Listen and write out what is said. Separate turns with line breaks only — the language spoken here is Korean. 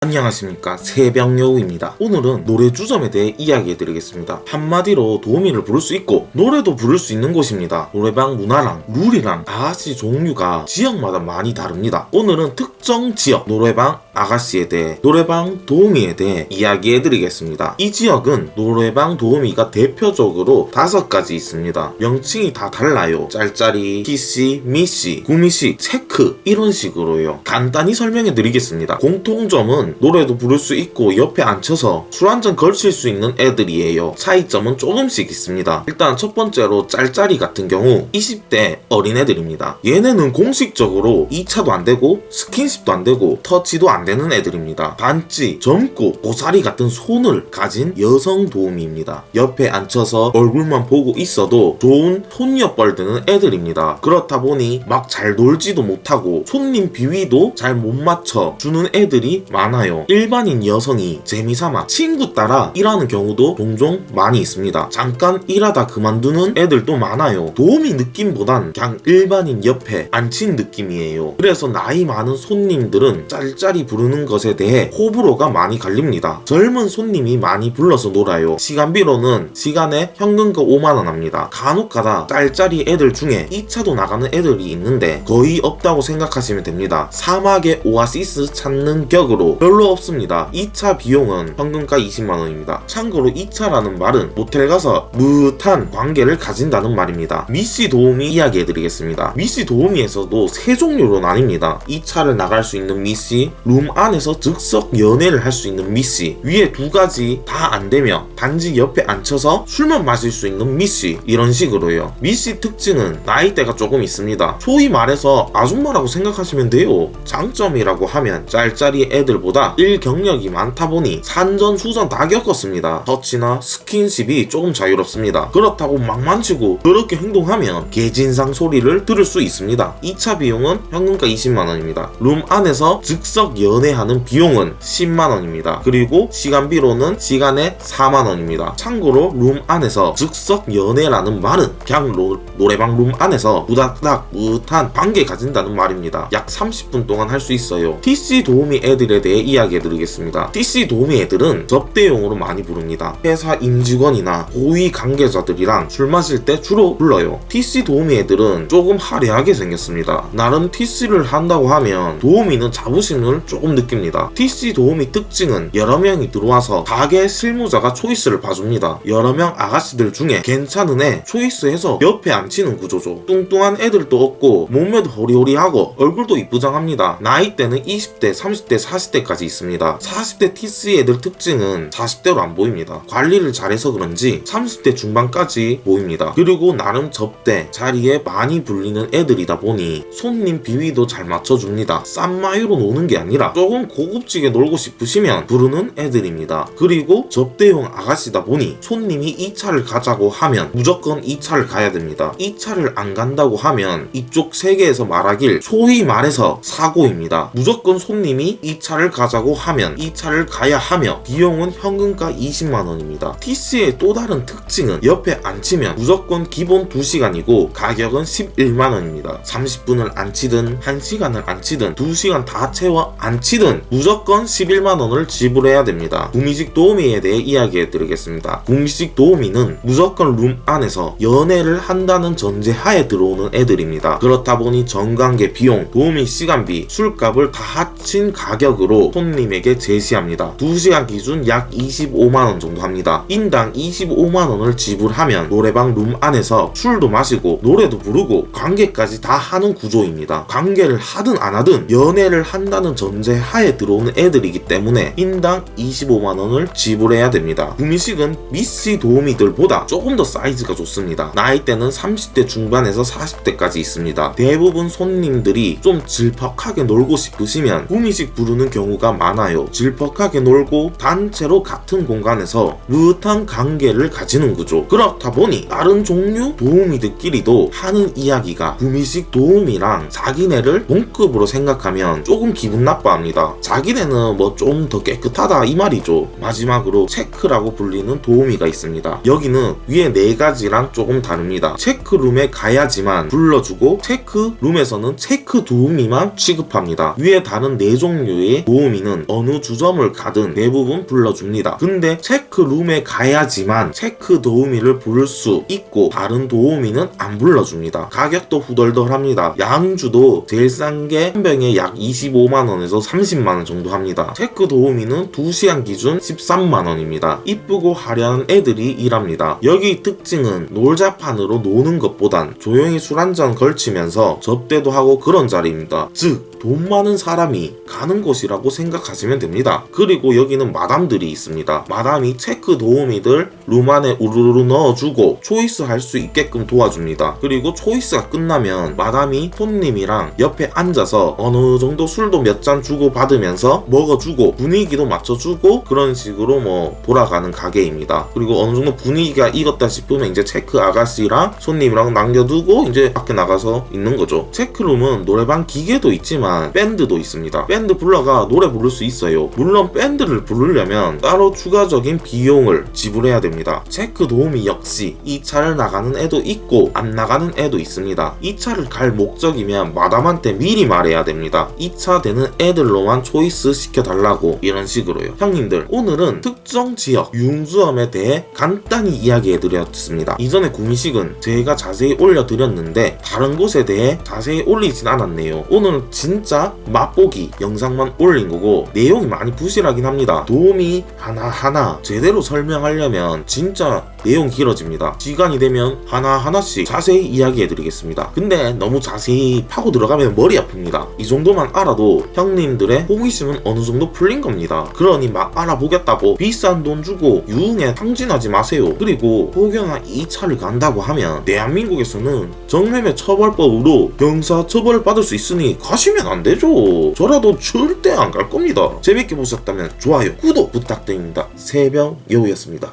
안녕하십니까, 새벽여우입니다. 오늘은 노래 주점에 대해 이야기해드리겠습니다. 한마디로 도우미를 부를 수 있고 노래도 부를 수 있는 곳입니다. 노래방 문화랑 룰이랑 아가씨 종류가 지역마다 많이 다릅니다. 오늘은 특정 지역 노래방 아가씨에 대해, 노래방 도우미에 대해 이야기해드리겠습니다. 이 지역은 노래방 도우미가 대표적으로 5가지 있습니다. 명칭이 다 달라요. 짤짤이, 티씨, 미씨, 구미씨, 체크 이런 식으로요. 간단히 설명해드리겠습니다. 공통점은 노래도 부를 수 있고 옆에 앉혀서 술 한잔 걸칠 수 있는 애들이에요. 차이점은 조금씩 있습니다. 일단 첫 번째로 짤짤이 같은 경우 20대 어린애들입니다. 얘네는 공식적으로 2차도 안되고 스킨십도 안되고 터치도 안되는 애들입니다. 반지, 젊고 고사리 같은 손을 가진 여성 도우미입니다. 옆에 앉혀서 얼굴만 보고 있어도 좋은 손녀뻘 드는 애들입니다. 그렇다 보니 막 잘 놀지도 못하고 손님 비위도 잘 못 맞춰 주는 애들이 많아요. 일반인 여성이 재미삼아 친구 따라 일하는 경우도 종종 많이 있습니다. 잠깐 일하다 그만두는 애들도 많아요. 도우미 느낌보단 그냥 일반인 옆에 앉힌 느낌이에요. 그래서 나이 많은 손님들은 짤짤이 부르는 것에 대해 호불호가 많이 갈립니다. 젊은 손님이 많이 불러서 놀아요. 시간비로는 시간에 현금가 5만원 합니다. 간혹가다 짤짤이 애들 중에 2차도 나가는 애들이 있는데 거의 없다고 생각하시면 됩니다. 사막의 오아시스 찾는 격으로 별로 없습니다. 2차 비용은 현금가 20만원입니다. 참고로 2차라는 말은 모텔 가서 무한 관계를 가진다는 말입니다. 미씨 도우미 이야기해드리겠습니다. 미씨 도우미에서도 3종류로 나뉩니다. 2차를 나갈 수 있는 미씨, 룸 안에서 즉석 연애를 할 수 있는 미씨, 위에 2가지 다 안되며 단지 옆에 앉혀서 술만 마실 수 있는 미씨, 이런 식으로요. 미씨 특징은 나이대가 조금 있습니다. 소위 말해서 아줌마라고 생각하시면 돼요. 장점이라고 하면 짤짤이 애들보다 일 경력이 많다 보니 산전수전 다 겪었습니다. 터치나 스킨십이 조금 자유롭습니다. 그렇다고 막 만지고 그렇게 행동하면 개진상 소리를 들을 수 있습니다. 2차 비용은 현금가 20만원입니다. 룸 안에서 즉석 연애하는 비용은 10만원입니다. 그리고 시간비로는 시간에 4만원입니다. 참고로 룸 안에서 즉석 연애라는 말은 그냥 노래방 룸 안에서 우닥닥 무한 관계 가진다는 말입니다. 약 30분 동안 할 수 있어요. TC 도우미 애들에 대해 이야기해드리겠습니다. TC 도우미 애들은 접대용으로 많이 부릅니다. 회사 임직원이나 고위 관계자들이랑 술 마실 때 주로 불러요. TC 도우미 애들은 조금 화려하게 생겼습니다. 나름 TC를 한다고 하면 도우미는 자부심을 조금 느낍니다. TC 도우미 특징은 여러 명이 들어와서 가게 실무자가 초이스를 봐줍니다. 여러 명 아가씨들 중에 괜찮은 애 초이스해서 옆에 앉히는 구조죠. 뚱뚱한 애들도 없고 몸매도 호리호리하고 얼굴도 이쁘장합니다. 나이대는 20대, 30대, 40대까지 있습니다. 40대 TC 애들 특징은 40대로 안 보입니다. 관리를 잘해서 그런지 30대 중반까지 보입니다. 그리고 나름 접대, 자리에 많이 불리는 애들이다 보니 손님 비위도 잘 맞춰줍니다. 싼 마유로 노는 게 아니라 조금 고급지게 놀고 싶으시면 부르는 애들입니다. 그리고 접대용 아가씨다 보니 손님이 2차를 가자고 하면 무조건 2차를 가야 됩니다. 2차를 안 간다고 하면 이쪽 세계에서 말하길 소위 말해서 사고입니다. 무조건 손님이 2차를 가자고 하면 2차를 가야 하며 비용은 현금가 20만원입니다. TC의 또 다른 특징은 옆에 앉히면 무조건 기본 2시간이고 가격은 11만원입니다. 30분을 앉히든 1시간을 앉히든 2시간 다 채워 앉히든 무조건 11만원을 지불해야 됩니다. 구미식 도우미에 대해 이야기해드리겠습니다. 구미식 도우미는 무조건 룸 안에서 연애를 한다는 전제하에 들어오는 애들입니다. 그렇다 보니 전관계 비용, 도우미 시간비, 술값을 다 합친 가격으로 손님에게 제시합니다. 2시간 기준 약 25만원 정도 합니다. 인당 25만원을 지불하면 노래방 룸 안에서 술도 마시고 노래도 부르고 관계까지 다 하는 구조입니다. 관계를 하든 안 하든 연애를 한다는 전제하에 들어오는 애들이기 때문에 인당 25만원을 지불해야 됩니다. 구미식은 미씨 도우미들보다 조금 더 사이즈가 좋습니다. 나이대는 30대 중반에서 40대까지 있습니다. 대부분 손님들이 좀 질퍽하게 놀고 싶으시면 구미식 부르는 경우가 많아요. 질퍽하게 놀고 단체로 같은 공간에서 무한 관계를 가지는 구조. 그렇다 보니 다른 종류 도우미들끼리도 하는 이야기가 구미식 도우미랑 사기네를 동급으로 생각하면 조금 기분 나빠합니다. 합니다. 자기네는 뭐 좀 더 깨끗하다 이 말이죠. 마지막으로 체크라고 불리는 도우미가 있습니다. 여기는 위에 4가지랑 조금 다릅니다. 체크룸에 가야지만 불러주고 체크룸에서는 체크 도우미만 취급합니다. 위에 다른 4종류의 도우미는 어느 주점을 가든 대부분 불러줍니다. 근데 체크룸에 가야지만 체크 도우미를 부를 수 있고 다른 도우미는 안 불러줍니다. 가격도 후덜덜합니다. 양주도 제일 싼 게 한 병에 약 25만원에서 30만원 정도 합니다. 체크 도우미는 2시간 기준 13만원입니다. 이쁘고 화려한 애들이 일합니다. 여기 특징은 놀자판으로 노는 것보단 조용히 술 한잔 걸치면서 접대도 하고 그런 자리입니다. 즉 돈 많은 사람이 가는 곳이라고 생각하시면 됩니다. 그리고 여기는 마담들이 있습니다. 마담이 체크 도우미들 룸 안에 우르르 넣어주고 초이스 할 수 있게끔 도와줍니다. 그리고 초이스가 끝나면 마담이 손님이랑 옆에 앉아서 어느 정도 술도 몇 잔 주고 받으면서 먹어주고 분위기도 맞춰주고 그런 식으로 뭐 돌아가는 가게입니다. 그리고 어느 정도 분위기가 익었다 싶으면 이제 체크 아가씨랑 손님이랑 남겨두고 이제 밖에 나가서 있는 거죠. 체크룸은 노래방 기계도 있지만 밴드도 있습니다. 밴드 불러가 노래 부를 수 있어요. 물론 밴드를 부르려면 따로 추가적인 비용을 지불해야 됩니다. 체크 도우미 역시 이 차를 나가는 애도 있고 안 나가는 애도 있습니다. 이 차를 갈 목적이면 마담한테 미리 말해야 됩니다. 이 차 되는 애들로만 초이스 시켜달라고 이런 식으로요. 형님들 오늘은 특정 지역 융주엄에 대해 간단히 이야기해드렸습니다. 이전에 구미식은 제가 자세히 올려드렸는데 다른 곳에 대해 자세히 올리진 않았네요. 오늘은 진짜 맛보기 영상만 올린 거고 내용이 많이 부실하긴 합니다. 도우미 하나하나 제대로 설명하려면 진짜 내용 길어집니다. 시간이 되면 하나하나씩 자세히 이야기해드리겠습니다. 근데 너무 자세히 파고 들어가면 머리 아픕니다. 이 정도만 알아도 형님들의 호기심은 어느 정도 풀린 겁니다. 그러니 막 알아보겠다고 비싼 돈 주고 유흥에 탕진하지 마세요. 그리고 혹여나 이 차를 간다고 하면 대한민국에서는 정매매 처벌법으로 형사처벌을 받을 수 있으니 가시면 안 되죠. 저라도 절대 안 갈 겁니다. 재밌게 보셨다면 좋아요, 구독 부탁드립니다. 새벽 여우였습니다.